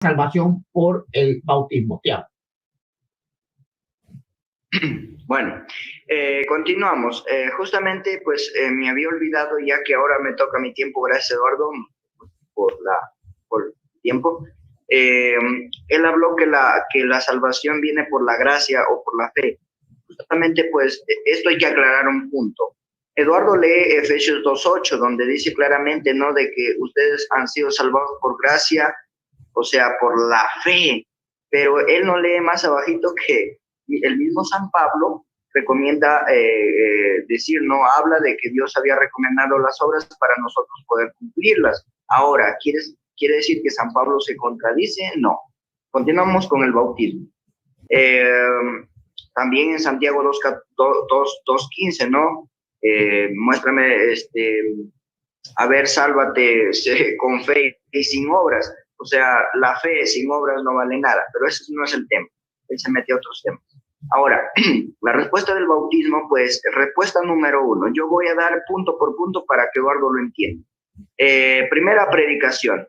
salvación por el bautismo. Tiago. Bueno, continuamos. Justamente, pues, me había olvidado, ya que ahora me toca mi tiempo, gracias Eduardo, por el tiempo. Él habló que la salvación viene por la gracia o por la fe. Justamente, pues, esto hay que aclarar un punto. Eduardo lee Efesios 2:8, donde dice claramente, ¿no?, de que ustedes han sido salvados por gracia, o sea, por la fe, pero él no lee más abajito que el mismo San Pablo recomienda decir, no, habla de que Dios había recomendado las obras para nosotros poder cumplirlas. Ahora, ¿quiere decir que San Pablo se contradice? No. Continuamos con el bautismo. También en Santiago 2:15, ¿no? Muéstrame, a ver, sálvate con fe y sin obras. O sea, la fe sin obras no vale nada, pero ese no es el tema. Él se mete a otros temas. Ahora, la respuesta del bautismo, pues, respuesta número 1. Yo voy a dar punto por punto para que Eduardo lo entienda. Primera predicación.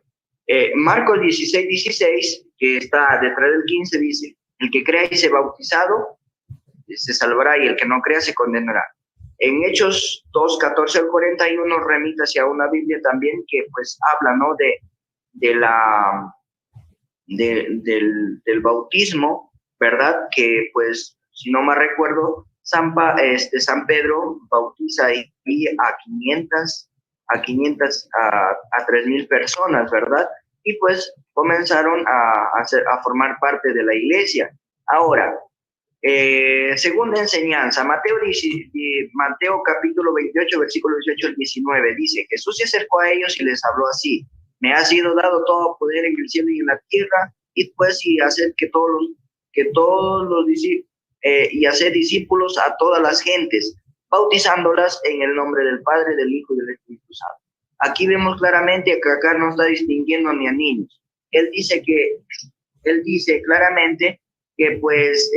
Marcos 16:16, que está detrás del 15, dice, el que crea y sea bautizado se salvará, y el que no crea se condenará. En Hechos 2:14 al 41 remite hacia una Biblia también que, pues, habla, ¿no?, del bautismo, ¿verdad? Que, pues, si no me recuerdo, San Pedro bautiza a 500, a 3,000 personas, ¿verdad? Y pues comenzaron a formar parte de la iglesia. Ahora, segunda enseñanza, Mateo capítulo 28, versículo 18 al 19, dice, Jesús se acercó a ellos y les habló así: me ha sido dado todo poder en el cielo y en la tierra, y pues y hacer y hacer discípulos a todas las gentes, bautizándolas en el nombre del Padre, del Hijo y del Espíritu Santo. Aquí vemos claramente que acá no está distinguiendo ni a niños. Él dice claramente que, pues,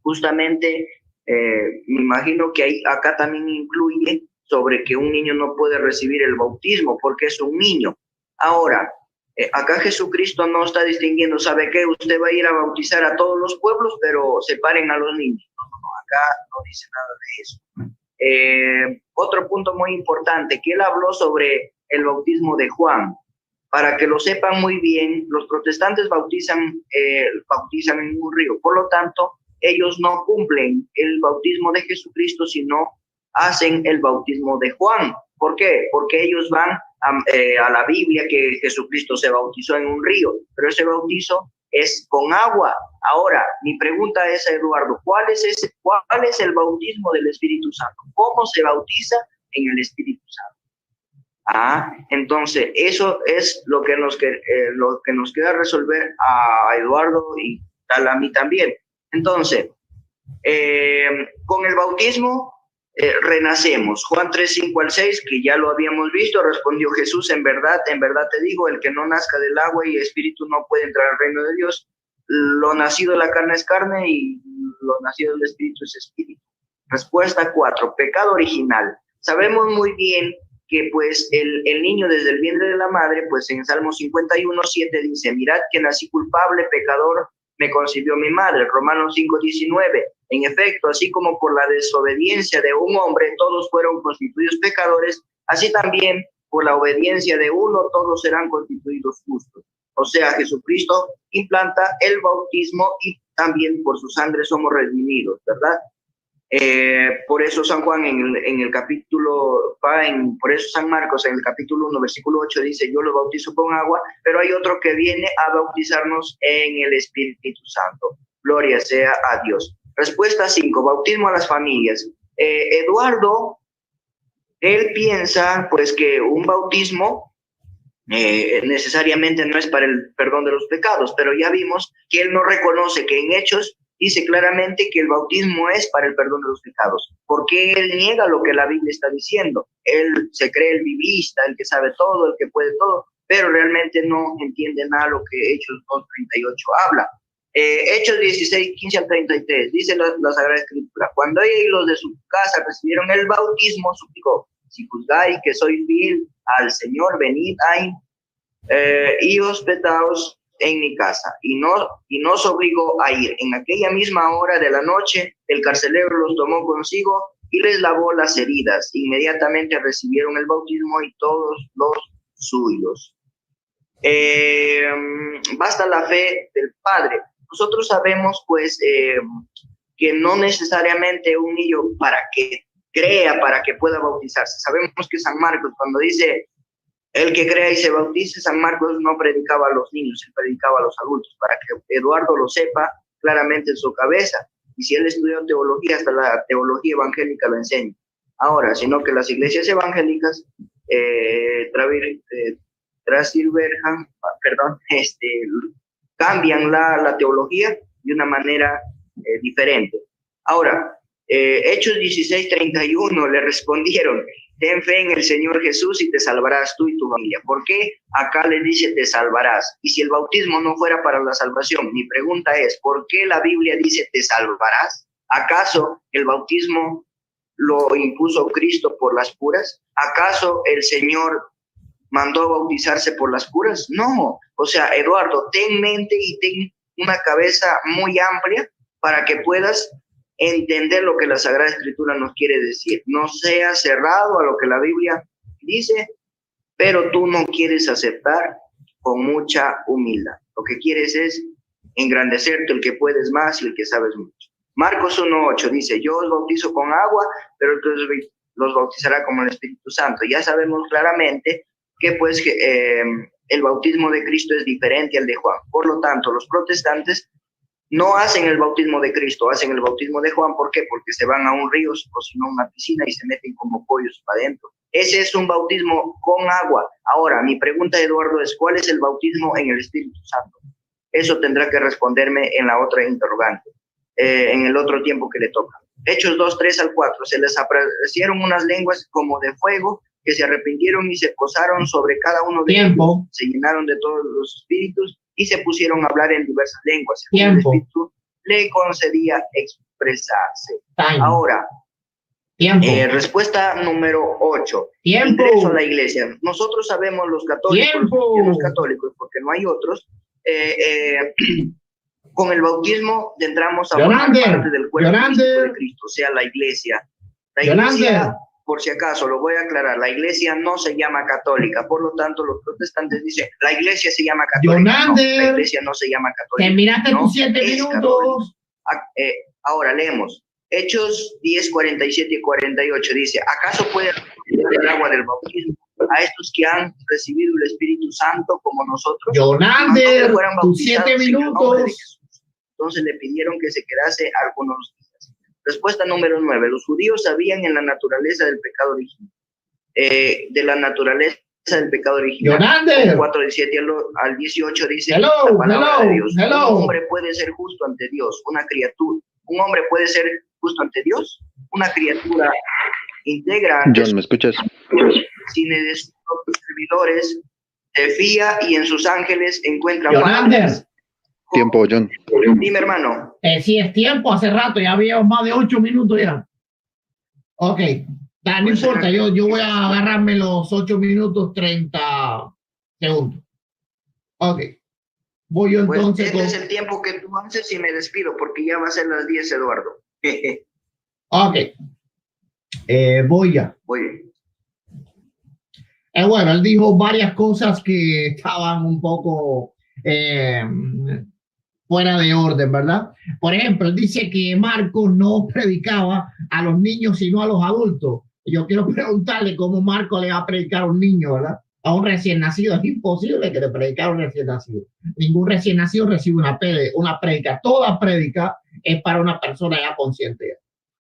justamente, me imagino que acá también incluye sobre que un niño no puede recibir el bautismo porque es un niño. Ahora, acá Jesucristo no está distinguiendo, ¿sabe qué? Usted va a ir a bautizar a todos los pueblos, pero separen a los niños. No, acá no dice nada de eso. Otro punto muy importante, que él habló sobre el bautismo de Juan. Para que lo sepan muy bien, los protestantes bautizan en un río. Por lo tanto, ellos no cumplen el bautismo de Jesucristo, sino hacen el bautismo de Juan. ¿Por qué? Porque ellos van a la Biblia que Jesucristo se bautizó en un río, pero ese bautizo es con agua. Ahora, mi pregunta es, Eduardo, ¿cuál es el bautismo del Espíritu Santo? ¿Cómo se bautiza en el Espíritu Santo? Entonces, eso es lo que nos queda resolver a Eduardo y a mí también. Entonces, con el bautismo renacemos. Juan 3:5-6, que ya lo habíamos visto, respondió Jesús: en verdad te digo, el que no nazca del agua y espíritu no puede entrar al reino de Dios. Lo nacido de la carne es carne y lo nacido del espíritu es espíritu. Respuesta 4, pecado original. Sabemos muy bien que, pues, el niño desde el vientre de la madre, pues en Salmo 51:7 dice: mirad que nací culpable, pecador me concibió mi madre. Romanos 5:19, en efecto, así como por la desobediencia de un hombre todos fueron constituidos pecadores, así también por la obediencia de uno todos serán constituidos justos. O sea, Jesucristo implanta el bautismo y también por su sangre somos redimidos, ¿verdad? Por eso San Juan en el capítulo, por eso San Marcos en el capítulo 1, versículo 8 dice: yo lo bautizo con agua, pero hay otro que viene a bautizarnos en el Espíritu Santo. Gloria sea a Dios. Respuesta 5, bautismo a las familias. Eduardo, él piensa, pues, que un bautismo necesariamente no es para el perdón de los pecados, pero ya vimos que él no reconoce que en Hechos dice claramente que el bautismo es para el perdón de los pecados. ¿Por qué él niega lo que la Biblia está diciendo? Él se cree el biblista, el que sabe todo, el que puede todo, pero realmente no entiende nada de lo que Hechos 2:38 habla. Hechos 16:15-33, dice la Sagrada Escritura: cuando ella y los de su casa recibieron el bautismo, suplicó: si juzgáis que soy fiel al Señor, venid y hospedaos en mi casa. Y nos obligó a ir. En aquella misma hora de la noche, el carcelero los tomó consigo y les lavó las heridas. Inmediatamente recibieron el bautismo y todos los suyos. Basta la fe del Padre. Nosotros sabemos, pues, que no necesariamente un niño para que crea, para que pueda bautizarse. Sabemos que San Marcos, cuando dice el que crea y se bautice, San Marcos no predicaba a los niños, él predicaba a los adultos, para que Eduardo lo sepa claramente en su cabeza. Y si él estudió teología, hasta la teología evangélica lo enseña. Ahora, sino que las iglesias evangélicas cambian la teología de una manera diferente. Ahora, Hechos 16:31 le respondieron: ten fe en el Señor Jesús y te salvarás tú y tu familia. ¿Por qué acá le dice te salvarás? Y si el bautismo no fuera para la salvación, mi pregunta es, ¿por qué la Biblia dice te salvarás? ¿Acaso el bautismo lo impuso Cristo por las puras? ¿Acaso el Señor mandó a bautizarse por las puras? No. O sea, Eduardo, ten mente y ten una cabeza muy amplia para que puedas entender lo que la Sagrada Escritura nos quiere decir. No seas cerrado a lo que la Biblia dice, pero tú no quieres aceptar con mucha humildad. Lo que quieres es engrandecerte, el que puedes más y el que sabes mucho. Marcos 1:8 dice: yo os bautizo con agua, pero entonces los bautizará como el Espíritu Santo. Ya sabemos claramente que pues el bautismo de Cristo es diferente al de Juan. Por lo tanto, los protestantes no hacen el bautismo de Cristo, hacen el bautismo de Juan. ¿Por qué? Porque se van a un río o si no a una piscina y se meten como pollos para adentro. Ese es un bautismo con agua. Ahora, mi pregunta, Eduardo, es: ¿cuál es el bautismo en el Espíritu Santo? Eso tendrá que responderme en la otra interrogante, en el otro tiempo que le toca. Hechos 2:3-4. Se les aparecieron unas lenguas como de fuego que se arrepintieron y se posaron sobre cada uno de ellos. Se llenaron de todos los espíritus y se pusieron a hablar en diversas lenguas. El Espíritu le concedía expresarse. Ahora, respuesta número 8. Ingreso a la iglesia. Nosotros sabemos los católicos, porque no hay otros, con el bautismo entramos a formar parte del cuerpo de Cristo, o sea, la iglesia. La iglesia, por si acaso, lo voy a aclarar, la iglesia no se llama católica, por lo tanto los protestantes dicen, la iglesia se llama católica. No, la iglesia no se llama católica. Terminaste tus 7 minutos. Ahora leemos, Hechos 10:47 y 48, dice: ¿acaso puede el agua del bautismo a estos que han recibido el Espíritu Santo como nosotros? Jonander, tus 7 minutos. Entonces le pidieron que se quedase algunos días. Respuesta número 9. Los judíos sabían en la naturaleza del pecado original. De la naturaleza del pecado original. 4:17 al 18 dice la palabra de Dios. Un hombre puede ser justo ante Dios, una criatura. Un hombre puede ser justo ante Dios, una criatura íntegra. John, ¿me escuchas? Sin de sus propios servidores, se fía y en sus ángeles encuentra paz. Tiempo, John. Dime, hermano. Sí, es tiempo, hace rato, ya había más de 8 minutos ya. Ok, no importa, yo voy a agarrarme los 8 minutos 30 segundos. Ok, voy yo entonces. Este es el tiempo que tú haces y me despido, porque ya va a ser las 10, Eduardo. Ok, voy ya. Voy. Bueno, él dijo varias cosas que estaban un poco fuera de orden, ¿verdad? Por ejemplo, él dice que Marcos no predicaba a los niños, sino a los adultos. Yo quiero preguntarle cómo Marcos le va a predicar a un niño, ¿verdad? A un recién nacido. Es imposible que le predicara a un recién nacido. Ningún recién nacido recibe una prédica. Toda prédica es para una persona ya consciente.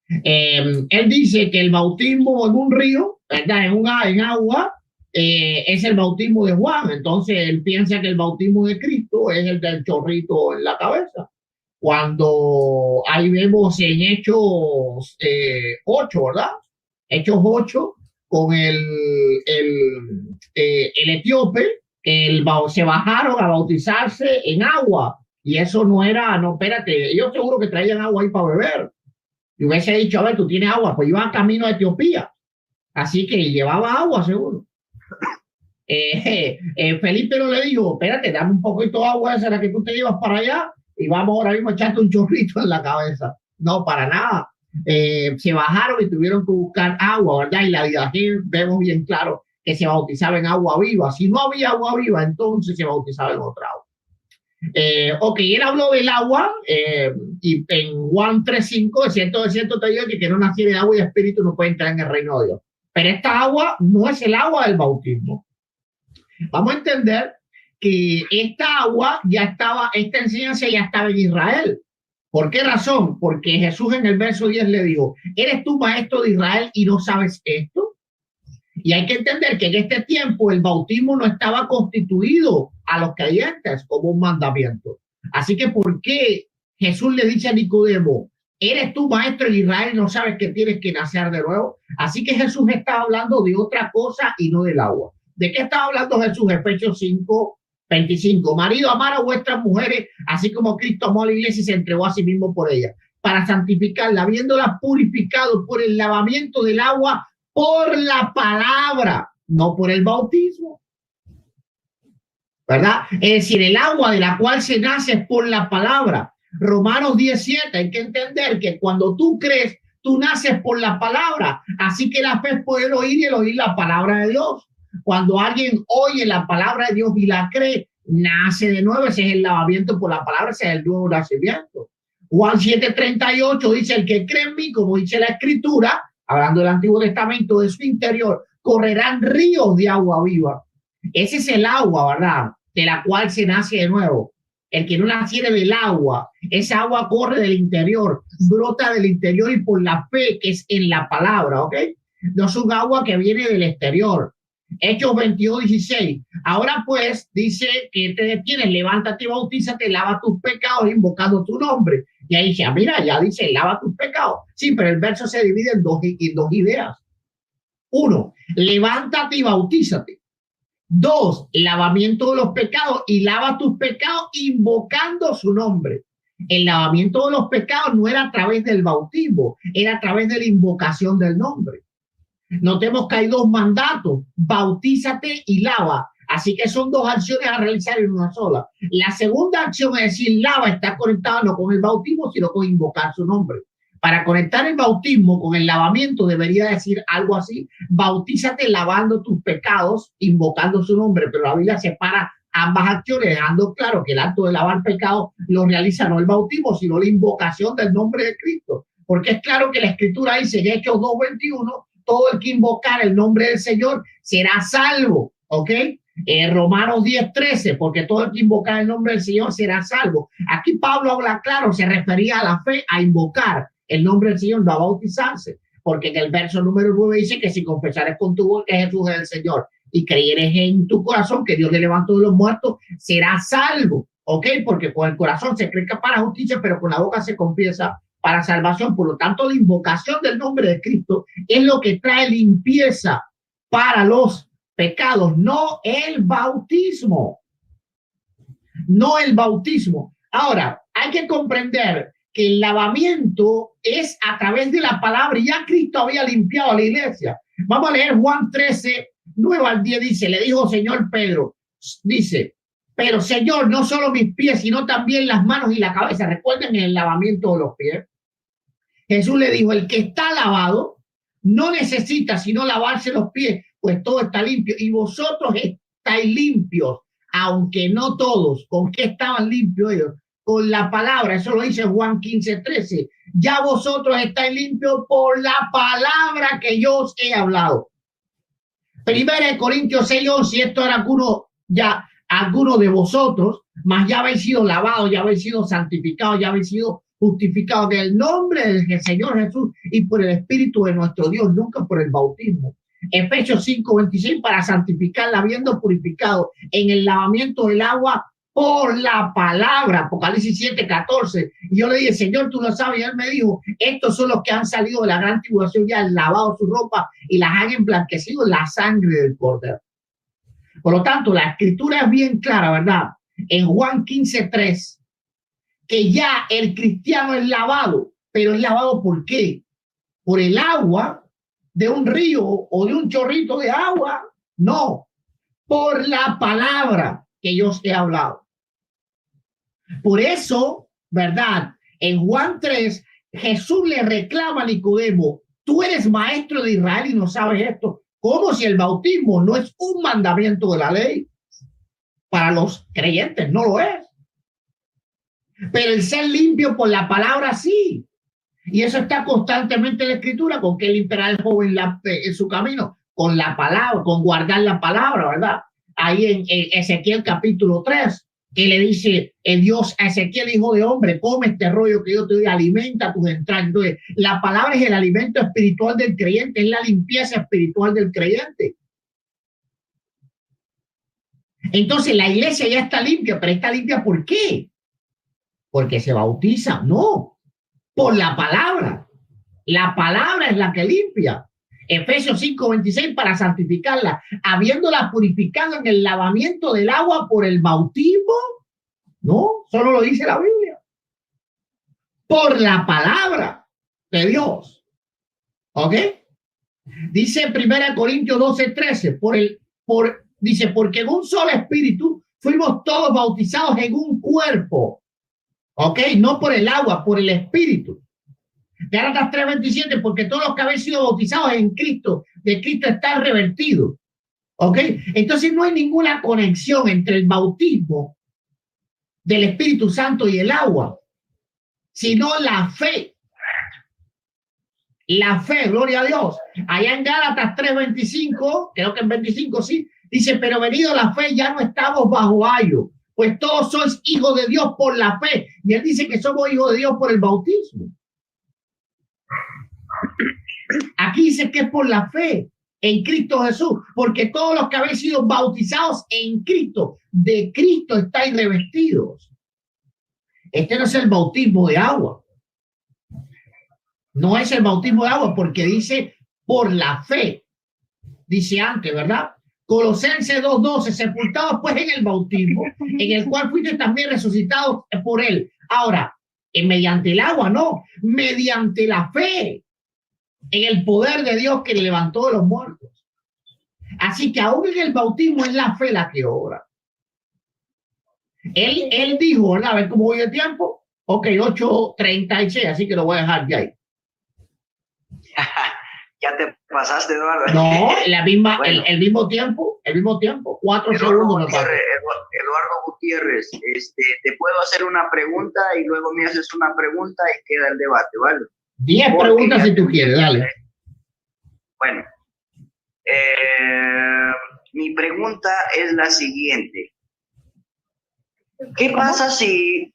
Él dice que el bautismo en un río, ¿verdad? En agua, es el bautismo de Juan. Entonces él piensa que el bautismo de Cristo es el del chorrito en la cabeza. Cuando ahí vemos en Hechos 8, ¿verdad? Hechos 8, con el etíope, se bajaron a bautizarse en agua. Y eso no era, no, espérate, ellos seguro que traían agua ahí para beber. Y hubiese dicho, a ver, tú tienes agua, pues iba camino a Etiopía. Así que llevaba agua, seguro. Felipe no le dijo, espérate, dame un poquito de agua esa la que tú te llevas para allá y vamos ahora mismo a echarte un chorrito en la cabeza. No, para nada. Se bajaron y tuvieron que buscar agua, ¿verdad? Y la vida aquí vemos bien claro que se bautizaba en agua viva. Si no había agua viva, entonces se bautizaba en otra agua. Ok, él habló del agua y en Juan 3:5, de cierto te digo que no naciera de agua y de espíritu no puede entrar en el reino de Dios. Pero esta agua no es el agua del bautismo. Vamos a entender que esta agua ya estaba, esta enseñanza ya estaba en Israel. ¿Por qué razón? Porque Jesús en el verso 10 le dijo, ¿eres tú maestro de Israel y no sabes esto? Y hay que entender que en este tiempo el bautismo no estaba constituido a los creyentes como un mandamiento. Así que ¿por qué Jesús le dice a Nicodemo, eres tú maestro de Israel y no sabes que tienes que nacer de nuevo? Así que Jesús estaba hablando de otra cosa y no del agua. ¿De qué estaba hablando Jesús? Efesios 5:25. Marido, amar a vuestras mujeres, así como Cristo amó a la iglesia y se entregó a sí mismo por ella, para santificarla, habiéndola purificado por el lavamiento del agua, por la palabra, no por el bautismo. ¿Verdad? Es decir, el agua de la cual se nace es por la palabra. Romanos 17, hay que entender que cuando tú crees, tú naces por la palabra. Así que la fe es poder oír y el oír la palabra de Dios. Cuando alguien oye la palabra de Dios y la cree, nace de nuevo. Ese es el lavamiento por la palabra, ese es el nuevo nacimiento. Juan 7:38 dice, el que cree en mí, como dice la Escritura, hablando del Antiguo Testamento, de su interior correrán ríos de agua viva. Ese es el agua, ¿verdad? De la cual se nace de nuevo. El que no naciere del agua, esa agua corre del interior, brota del interior y por la fe que es en la palabra, ¿ok? No es un agua que viene del exterior. Hechos 22:16. Ahora pues, dice que te detienes, levántate y bautízate, lava tus pecados invocando tu nombre. Y ahí dice, mira, ya dice, lava tus pecados. Sí, pero el verso se divide en dos ideas. Uno, levántate y bautízate. Dos, lavamiento de los pecados y lava tus pecados invocando su nombre. El lavamiento de los pecados no era a través del bautismo, era a través de la invocación del nombre. Notemos que hay dos mandatos, bautízate y lava. Así que son dos acciones a realizar en una sola. La segunda acción, es decir, lava, está conectada no con el bautismo, sino con invocar su nombre. Para conectar el bautismo con el lavamiento debería decir algo así, bautízate lavando tus pecados, invocando su nombre, pero la Biblia separa ambas acciones, dejando claro que el acto de lavar pecados lo realiza no el bautismo, sino la invocación del nombre de Cristo. Porque es claro que la Escritura dice en Hechos 2:21, todo el que invocar el nombre del Señor será salvo, ¿ok? Romanos 10:13, porque todo el que invocar el nombre del Señor será salvo. Aquí Pablo habla claro, se refería a la fe, a invocar el nombre del Señor, no a bautizarse, porque en el verso número 9 dice que si confesares con tu boca que Jesús es el Señor y creyeres en tu corazón que Dios le levantó de los muertos, serás salvo, ¿ok? Porque con el corazón se cree que para justicia, pero con la boca se confiesa para salvación. Por lo tanto, la invocación del nombre de Cristo es lo que trae limpieza para los pecados, no el bautismo. No el bautismo. Ahora, hay que comprender que el lavamiento es a través de la palabra y ya Cristo había limpiado a la iglesia. Vamos a leer Juan 13:9-10, dice, le dijo Señor Pedro, dice, pero Señor, no solo mis pies, sino también las manos y la cabeza. Recuerden el lavamiento de los pies. Jesús le dijo, el que está lavado no necesita sino lavarse los pies, pues todo está limpio. Y vosotros estáis limpios, aunque no todos. ¿Con qué estaban limpios ellos? Con la palabra. Eso lo dice Juan 15:13. Ya vosotros estáis limpios por la palabra que yo os he hablado. Primera de Corintios 6:11. Esto era algunos de vosotros, mas ya habéis sido lavados, ya habéis sido santificados, ya habéis sido justificados en el nombre del Señor Jesús y por el Espíritu de nuestro Dios, nunca por el bautismo. Efesios 5:26, para santificarla, habiendo purificado en el lavamiento del agua por la palabra. Apocalipsis 7:14. Y yo le dije, Señor, tú lo sabes. Y él me dijo, estos son los que han salido de la gran tribulación, ya han lavado su ropa y las han emblanquecido en la sangre del Cordero. Por lo tanto, la Escritura es bien clara, ¿verdad? En Juan 15:3, que ya el cristiano es lavado, pero es lavado ¿por qué? ¿Por el agua de un río o de un chorrito de agua? No, por la palabra que yo os he hablado. Por eso, ¿verdad? En Juan 3, Jesús le reclama a Nicodemo, tú eres maestro de Israel y no sabes esto. Como si el bautismo no es un mandamiento de la ley. Para los creyentes no lo es. Pero el ser limpio por la palabra sí. Y eso está constantemente en la Escritura, con que limpiará el joven en su camino, con la palabra, con guardar la palabra, ¿verdad? Ahí en Ezequiel capítulo 3, que le dice el Dios a Ezequiel, hijo de hombre, come este rollo que yo te doy, alimenta tus entrañas. Entonces, la palabra es el alimento espiritual del creyente, es la limpieza espiritual del creyente. Entonces, la iglesia ya está limpia, pero está limpia ¿por qué? Porque se bautiza, no, por la palabra. La palabra es la que limpia. Efesios 5:26, para santificarla, habiéndola purificado en el lavamiento del agua por el bautismo. No, solo lo dice la Biblia. Por la palabra de Dios. ¿Ok? Dice 1 Corintios 12:13, dice, porque en un solo espíritu fuimos todos bautizados en un cuerpo. ¿Ok? No por el agua, por el espíritu. Gálatas 3:27, porque todos los que habéis sido bautizados en Cristo, de Cristo están revertidos. ¿Ok? Entonces no hay ninguna conexión entre el bautismo del Espíritu Santo y el agua, sino la fe. La fe, gloria a Dios. Allá en Gálatas 3:25, creo que en 25 sí, dice, pero venido la fe ya no estamos bajo ayo, pues todos sois hijos de Dios por la fe. Y él dice que somos hijos de Dios por el bautismo. Aquí dice que es por la fe en Cristo Jesús, porque todos los que habéis sido bautizados en Cristo, de Cristo estáis revestidos. Este no es el bautismo de agua. No es el bautismo de agua porque dice por la fe. Dice antes, ¿verdad? Colosenses 2:12, sepultados pues en el bautismo, en el cual fuiste también resucitados por él. Ahora, mediante el agua, no, mediante la fe, en el poder de Dios que le levantó de los muertos. Así que aún en el bautismo es la fe la que obra. Él dijo, ¿verdad? A ver cómo voy de tiempo. Ok, 8:36, así que lo voy a dejar ya ahí. Ya te pasaste, Eduardo. No, la misma, Bueno. el mismo tiempo, 4 segundos. Eduardo Gutiérrez, te puedo hacer una pregunta y luego me haces una pregunta y queda el debate, ¿vale? 10 preguntas si tú quieres, dale. Bueno, mi pregunta es la siguiente. ¿Qué pasa si,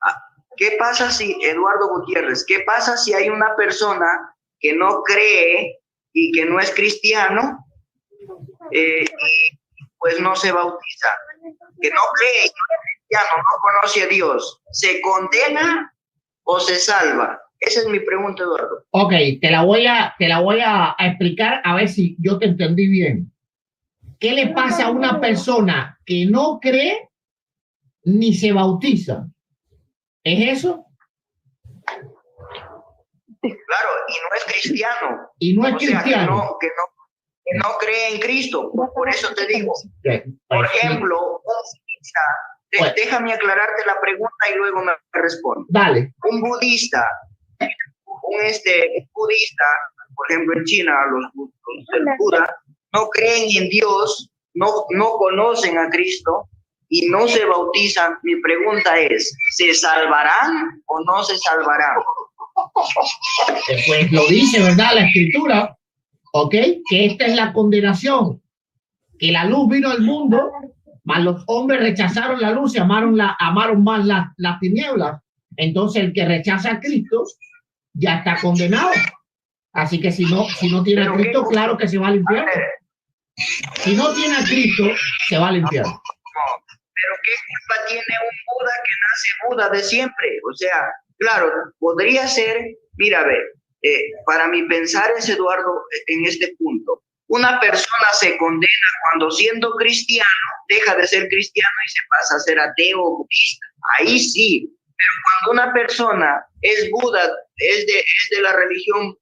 Eduardo Gutiérrez, qué pasa si hay una persona que no cree y que no es cristiano y pues no se bautiza? Que no cree y no es cristiano, no conoce a Dios. ¿Se condena o se salva? Esa es mi pregunta, Eduardo. Ok, te la voy a explicar a ver si yo te entendí bien. ¿Qué le pasa a una persona que no cree ni se bautiza? ¿Es eso? Claro, y no es cristiano. Y no es cristiano. cristiano. Que no cree en Cristo. Por eso te digo. Por ejemplo, déjame aclararte la pregunta y luego me respondo. Dale. Un budista, por ejemplo en China, los del Buda, no creen en Dios, no conocen a Cristo y no se bautizan. Mi pregunta es, ¿se salvarán o no se salvarán? Pues lo dice, ¿verdad? La Escritura, ¿ok? Que esta es la condenación, que la luz vino al mundo, mas los hombres rechazaron la luz y amaron más las tinieblas. Entonces el que rechaza a Cristo ya está condenado. Así que si no tiene a Cristo, claro que se va al infierno. Si no tiene a Cristo, se va al infierno. Pero ¿qué culpa tiene un Buda que nace Buda de siempre? O sea, claro, podría ser, mira, a ver, para mi pensar es, Eduardo, en este punto, una persona se condena cuando siendo cristiano deja de ser cristiano y se pasa a ser ateo o budista. Ahí sí, pero cuando una persona es Buda, es de la religión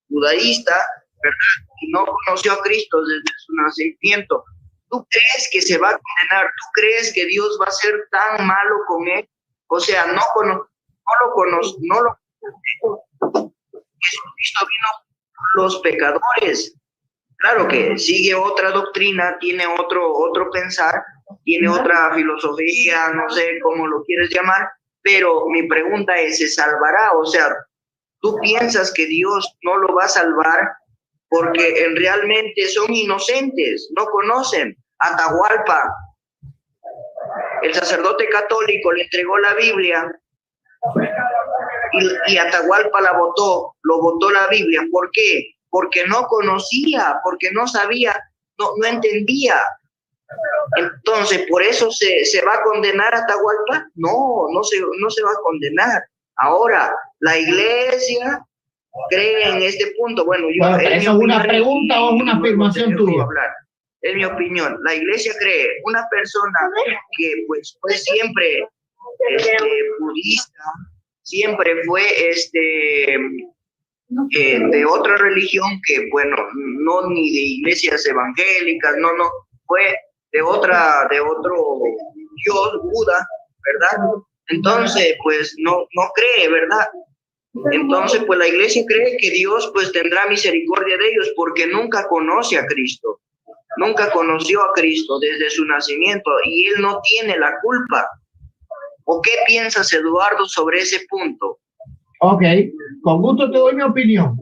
budaísta, ¿verdad? Y no conoció a Cristo desde su nacimiento, ¿Tú crees que se va a condenar? ¿Tú crees que Dios va a ser tan malo con él? O sea, no lo conozco, Jesucristo vino por los pecadores. Claro que sigue otra doctrina, tiene otro pensar, tiene otra filosofía, no sé cómo lo quieres llamar, pero mi pregunta es, ¿se salvará? O sea, ¿tú piensas que Dios no lo va a salvar porque realmente son inocentes, no conocen? Atahualpa, el sacerdote católico, le entregó la Biblia y Atahualpa lo votó la Biblia. ¿Por qué? Porque no conocía, porque no sabía, no entendía. Entonces, ¿por eso se va a condenar a Atahualpa? No se va a condenar. Ahora, la iglesia cree en este punto. Bueno, ¿eso es una pregunta o es una afirmación tuya? Es mi opinión. La iglesia cree, una persona que pues fue siempre budista, siempre fue de otra religión que, bueno, no ni de iglesias evangélicas, no, fue de otro Dios, Buda, ¿verdad? Entonces, pues no cree, ¿verdad? Entonces, pues la iglesia cree que Dios pues tendrá misericordia de ellos porque nunca conoce a Cristo, nunca conoció a Cristo desde su nacimiento y él no tiene la culpa. ¿O qué piensas, Eduardo, sobre ese punto? Ok, con gusto te doy mi opinión.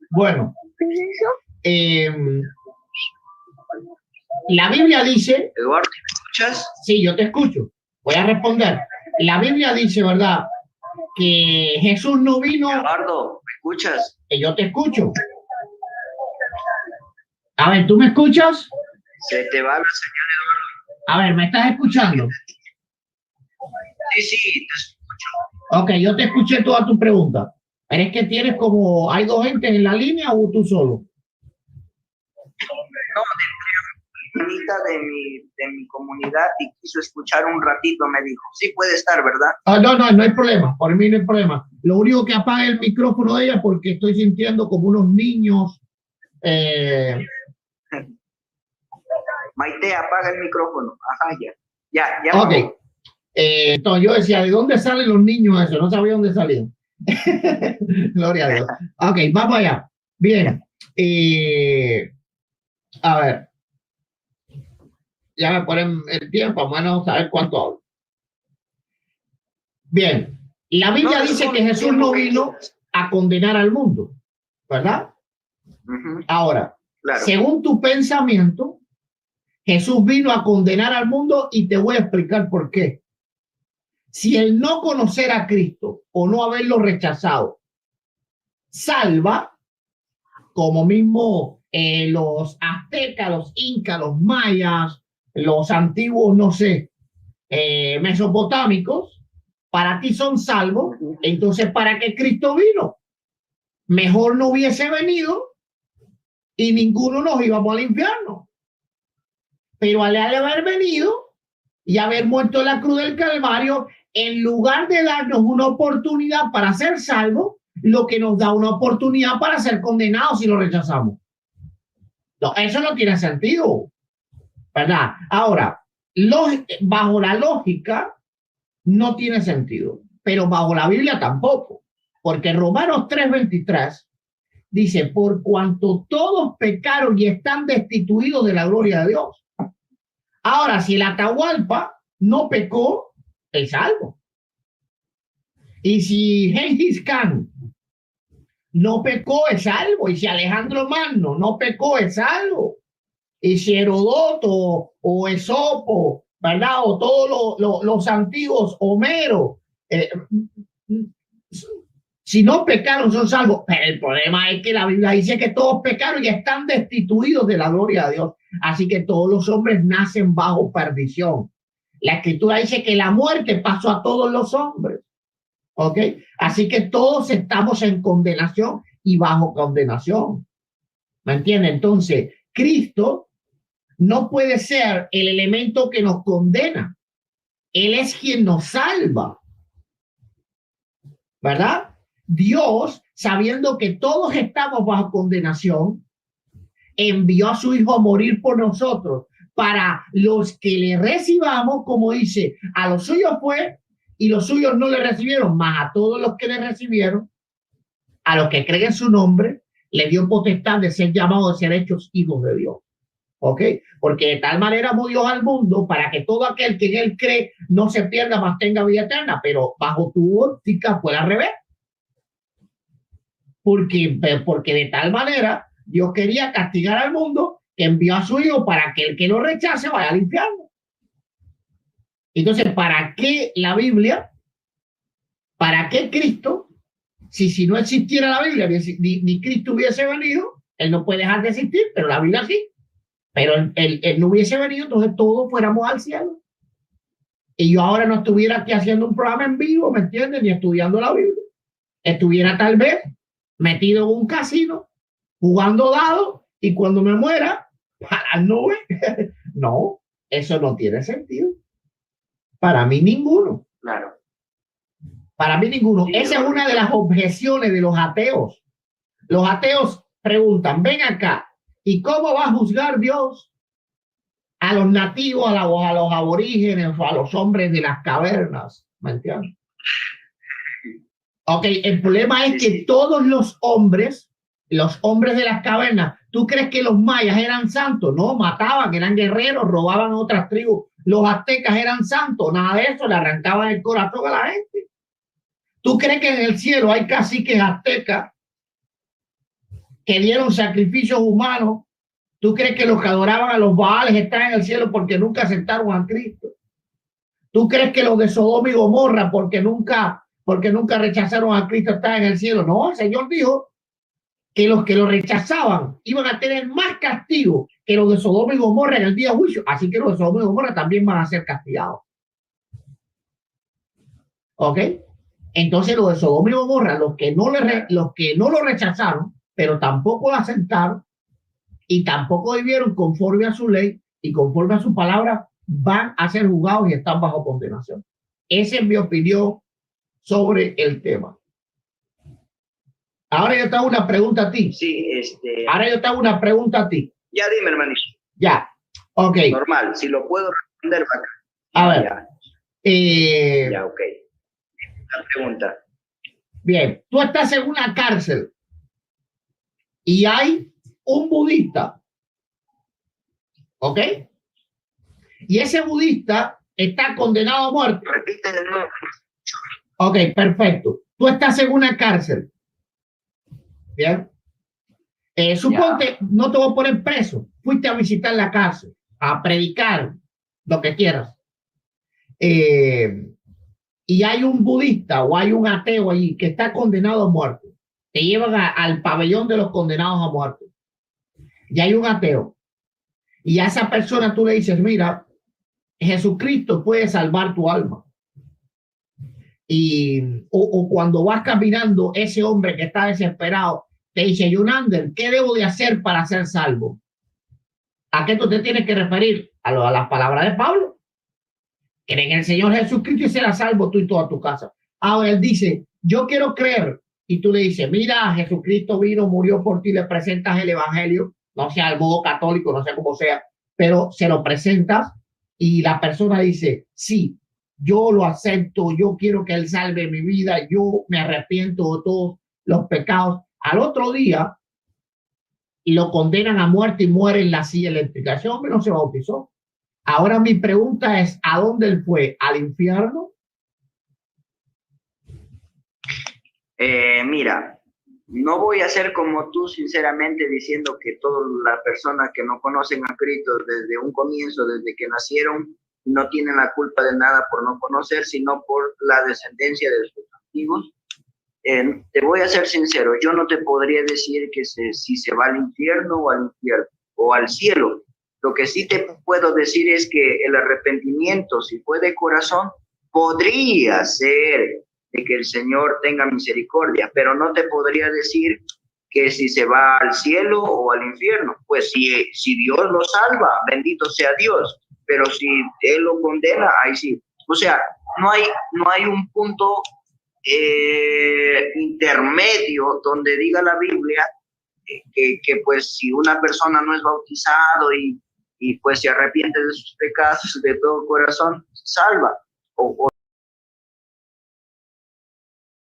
Bueno, la Biblia dice... Eduardo, ¿me escuchas? Sí, yo te escucho. Voy a responder. La Biblia dice, ¿verdad?, que Jesús no vino... Eduardo, ¿me escuchas? Que yo te escucho. A ver, ¿tú me escuchas? Se te va la señal, Eduardo. A ver, ¿me estás escuchando? Sí, te escucho. Ok, yo te escuché toda tu pregunta. Pero es que tienes como... ¿Hay dos gentes en la línea o tú solo? No, de mi comunidad y quiso escuchar un ratito, me dijo. Sí puede estar, ¿verdad? No hay problema. Por mí no hay problema. Lo único que apaga el micrófono de ella porque estoy sintiendo como unos niños... Maite, apaga el micrófono. Ajá, ya. Ok. Entonces yo decía, ¿de dónde salen los niños eso? No sabía dónde salían. Gloria a Dios. Ok, vamos allá. Bien. A ver. Ya me ponen el tiempo, vamos a ver cuánto hablo. Bien. La Biblia dice que Jesús no vino a condenar al mundo, ¿verdad? Ahora, claro, según tu pensamiento, Jesús vino a condenar al mundo y te voy a explicar por qué. Si el no conocer a Cristo o no haberlo rechazado salva, como mismo los aztecas, los incas, los mayas, los antiguos, no sé, mesopotámicos, para ti son salvos, entonces ¿para qué Cristo vino? Mejor no hubiese venido y ninguno nos íbamos al infierno. Pero al haber venido y haber muerto en la cruz del Calvario, en lugar de darnos una oportunidad para ser salvos, lo que nos da una oportunidad para ser condenados si lo rechazamos. No, eso no tiene sentido, ¿verdad? Ahora, bajo la lógica no tiene sentido, pero bajo la Biblia tampoco, porque Romanos 3:23 dice, por cuanto todos pecaron y están destituidos de la gloria de Dios. Ahora, si el Atahualpa no pecó, es salvo. Y si Gengis Khan no pecó, es salvo. Y si Alejandro Magno no pecó, es salvo. Y si Herodoto o Esopo, ¿verdad? O todos los antiguos, Homero, si no pecaron, son salvos. Pero el problema es que la Biblia dice que todos pecaron y están destituidos de la gloria de Dios. Así que todos los hombres nacen bajo perdición. La Escritura dice que la muerte pasó a todos los hombres. ¿Ok? Así que todos estamos en condenación y bajo condenación. ¿Me entiende? Entonces, Cristo no puede ser el elemento que nos condena. Él es quien nos salva. ¿Verdad? Dios, sabiendo que todos estamos bajo condenación, envió a su Hijo a morir por nosotros para los que le recibamos, como dice, a los suyos fue y los suyos no le recibieron, más a todos los que le recibieron, a los que creen en su nombre, le dio potestad de ser llamados, de ser hechos hijos de Dios. ¿Ok? Porque de tal manera amó Dios al mundo para que todo aquel que en él cree no se pierda, mas tenga vida eterna. Pero bajo tu óptica fue al revés. Porque de tal manera Dios quería castigar al mundo que envió a su hijo para que el que lo rechace vaya al infierno. Entonces, ¿para qué la Biblia? ¿Para qué Cristo? Si no existiera la Biblia, ni Cristo hubiese venido, él no puede dejar de existir, pero la Biblia sí. Pero él no hubiese venido, entonces todos fuéramos al cielo. Y yo ahora no estuviera aquí haciendo un programa en vivo, ¿me entiendes? Ni estudiando la Biblia. Estuviera tal vez metido en un casino, jugando dados, y cuando me muera, para las nubes. No, eso no tiene sentido. Para mí ninguno. Claro. Para mí ninguno. Sí, esa es una de las objeciones de los ateos. Los ateos preguntan, ven acá, ¿y cómo va a juzgar Dios a los nativos, a los aborígenes o a los hombres de las cavernas? ¿Me entiendes? Ok, el problema es que todos los hombres de las cavernas, ¿tú crees que los mayas eran santos? No, mataban, eran guerreros, robaban a otras tribus. Los aztecas eran santos, nada de eso, le arrancaban el corazón a la gente. ¿Tú crees que en el cielo hay caciques aztecas que dieron sacrificios humanos? ¿Tú crees que los que adoraban a los Baales están en el cielo porque nunca aceptaron a Cristo? ¿Tú crees que los de Sodoma y Gomorra porque nunca rechazaron a Cristo están en el cielo? No, el Señor dijo que los que lo rechazaban iban a tener más castigo que los de Sodoma y Gomorra en el día de juicio. Así que los de Sodoma y Gomorra también van a ser castigados. ¿Ok? Entonces los de Sodoma y Gomorra, los que no lo rechazaron, pero tampoco lo aceptaron y tampoco vivieron conforme a su ley y conforme a su palabra, van a ser juzgados y están bajo condenación. Esa es mi opinión sobre el tema. Ahora yo te hago una pregunta a ti. Sí, Ahora yo te hago una pregunta a ti. Ya dime, hermanito. Ya. Ok. Normal, si lo puedo responder, bacán. A ver. Ya, ok. La pregunta. Bien, tú estás en una cárcel y hay un budista. ¿Ok? Y ese budista está condenado a muerte. Repite de nuevo. Ok, perfecto. Tú estás en una cárcel. Bien. Suponte, no te voy a poner preso. Fuiste a visitar la cárcel, a predicar, lo que quieras. Y hay un budista o hay un ateo allí que está condenado a muerte. Te llevan al pabellón de los condenados a muerte. Y hay un ateo. Y a esa persona tú le dices, mira, Jesucristo puede salvar tu alma. O cuando vas caminando, ese hombre que está desesperado te dice, Yunander, ¿qué debo de hacer para ser salvo? ¿A qué tú te tienes que referir? A las palabras de Pablo. Creen en el Señor Jesucristo y será salvo tú y toda tu casa. Ahora él dice, yo quiero creer. Y tú le dices, mira, Jesucristo vino, murió por ti, le presentas el evangelio, no sea al modo católico, no sé cómo sea, pero se lo presentas y la persona dice, sí, yo lo acepto, yo quiero que él salve mi vida, yo me arrepiento de todos los pecados. Al otro día lo condenan a muerte y muere en la silla eléctrica. Ese hombre no se bautizó. Ahora mi pregunta es, ¿a dónde él fue? ¿Al infierno? Mira, no voy a ser como tú, sinceramente, diciendo que todas las personas que no conocen a Cristo desde un comienzo, desde que nacieron, no tienen la culpa de nada por no conocer, sino por la descendencia de sus antiguos. Te voy a ser sincero, yo no te podría decir que si se va al infierno o al cielo. Lo que sí te puedo decir es que el arrepentimiento, si fue de corazón, podría ser de que el Señor tenga misericordia, pero no te podría decir que si se va al cielo o al infierno. Pues si Dios lo salva, bendito sea Dios, pero si Él lo condena, ahí sí. O sea, no hay un punto intermedio donde diga la Biblia que pues si una persona no es bautizado y y pues se arrepiente de sus pecados de todo corazón, salva. O